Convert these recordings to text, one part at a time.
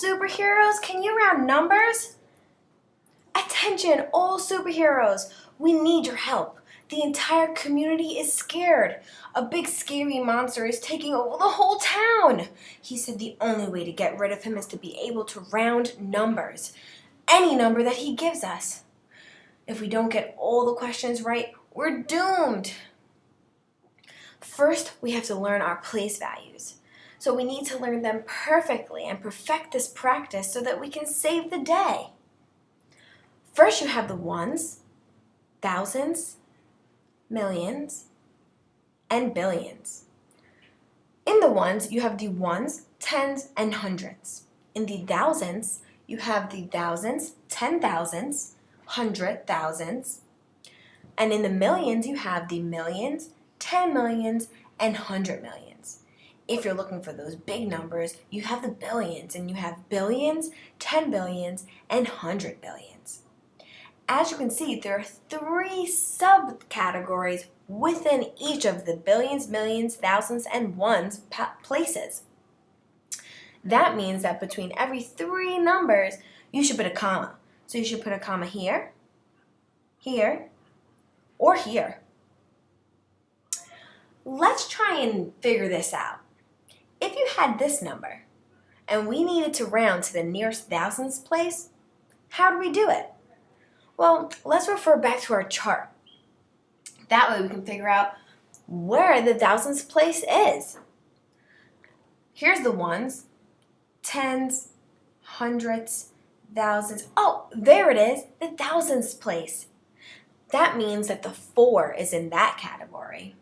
superheroes, can you round numbers? Attention, all superheroes! We need your help. The entire community is scared. A big scary monster is taking over the whole town. He said the only way to get rid of him is to be able to round numbers. Any number that he gives us. If we don't get all the questions right, we're doomed. First, we have to learn our place values. So we need to learn them perfectly and perfect this practice so that we can save the day. First, you have the ones, thousands, millions, and billions. In the ones, you have the ones, tens, and hundreds. In the thousands, you have the thousands, 10,000s, 100,000s. And in the millions, you have the millions, 10 millions, and 100 millions. If you're looking for those big numbers, you have the billions, and you have billions, 10 billions, and 100 billions. As you can see, there are 3 subcategories within each of the billions, millions, thousands, and ones places. That means that between every 3 numbers, you should put a comma. So you should put a comma here, here, or here. Let's try and figure this out. If you had this number, and we needed to round to the nearest thousands place, how do we do it? Well, let's refer back to our chart. That way we can figure out where the thousands place is. Here's the ones, tens, hundreds, thousands. Oh, there it is, the thousands place. That means that the 4 is in that category.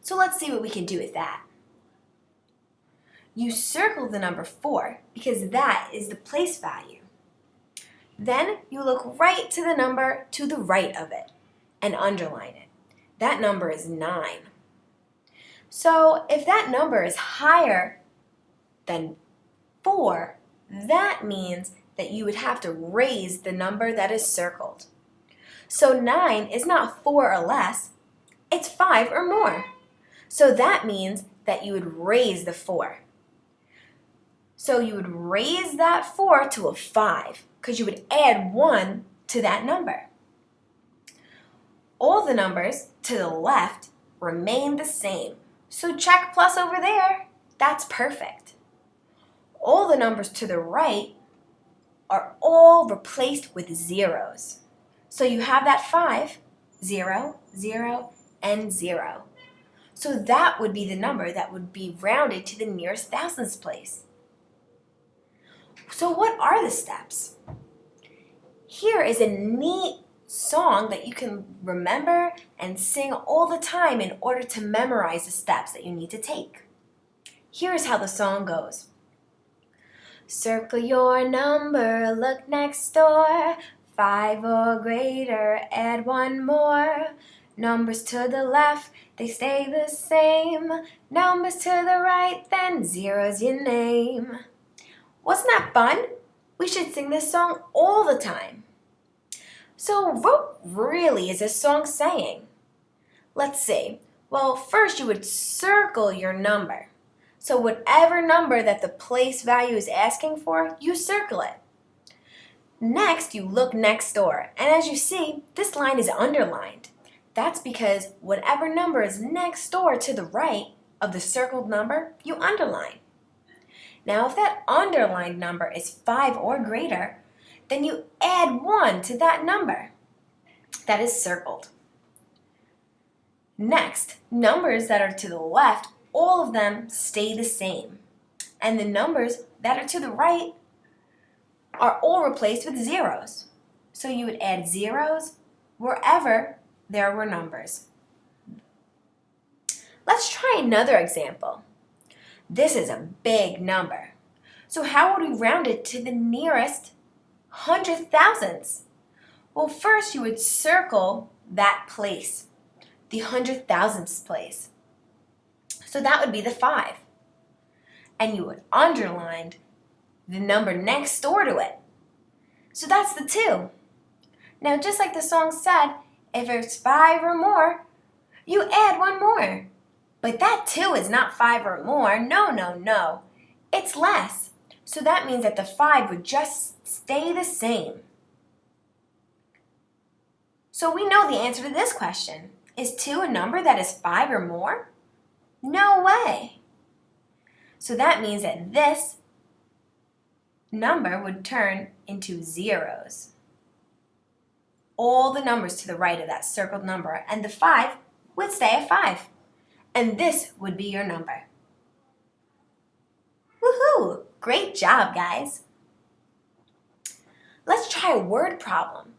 So let's see what we can do with that. You circle the number 4 because that is the place value. Then you look right to the number to the right of it and underline it. That number is 9. So if that number is higher than 4, that means that you would have to raise the number that is circled. So 9 is not 4 or less, it's 5 or more. So that means that you would raise the 4. So you would raise that 4 to a 5 because you would add 1 to that number. All the numbers to the left remain the same. So check plus over there. That's perfect. All the numbers to the right are all replaced with zeros. So you have that 5, 0, 0, and 0. So that would be the number that would be rounded to the nearest thousands place. So what are the steps? Here is a neat song that you can remember and sing all the time in order to memorize the steps that you need to take. Here's how the song goes. Circle your number, look next door, 5 or greater, add 1 more. Numbers to the left, they stay the same. Numbers to the right, then zero's your name. Wasn't that fun? We should sing this song all the time. So what really is this song saying? Let's see. Well, first you would circle your number. So whatever number that the place value is asking for, you circle it. Next, you look next door. And as you see, this line is underlined. That's because whatever number is next door to the right of the circled number, you underline. Now, if that underlined number is 5 or greater, then you add 1 to that number that is circled. Next, numbers that are to the left, all of them stay the same. And the numbers that are to the right are all replaced with zeros. So you would add zeros wherever there were numbers. Let's try another example. This is a big number. So how would we round it to the nearest 100,000s? Well, first you would circle that place, the 100,000th place. So that would be the 5. And you would underline the number next door to it. So that's the 2. Now, just like the song said, if it's 5 or more, you add 1 more. But that 2 is not 5 or more. No, no, no. It's less. So that means that the 5 would just stay the same. So we know the answer to this question. Is 2 a number that is 5 or more? No way. So that means that this number would turn into zeros. All the numbers to the right of that circled number, and the 5 would stay at 5. And this would be your number. Woohoo! Great job, guys. Let's try a word problem.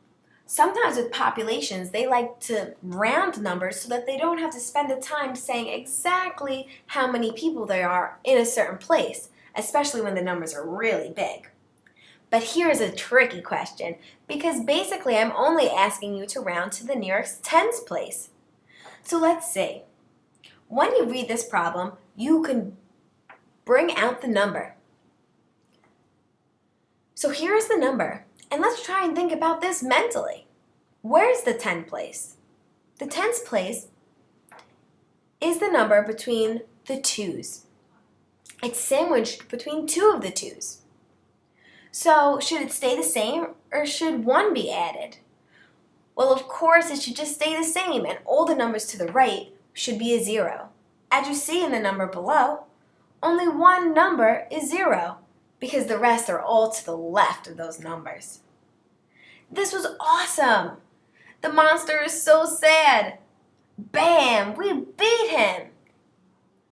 Sometimes with populations, they like to round numbers so that they don't have to spend the time saying exactly how many people there are in a certain place, especially when the numbers are really big. But here's a tricky question, because basically I'm only asking you to round to the nearest tens place. So let's see. When you read this problem, you can bring out the number. So here's the number, and let's try and think about this mentally. Where's the 10 place? The tens place is the number between the 2's. It's sandwiched between 2 of the 2's. So should it stay the same, or should 1 be added? Well, of course it should just stay the same, and all the numbers to the right should be a 0. As you see in the number below, only one number is 0, because the rest are all to the left of those numbers. This was awesome! The monster is so sad! Bam! We beat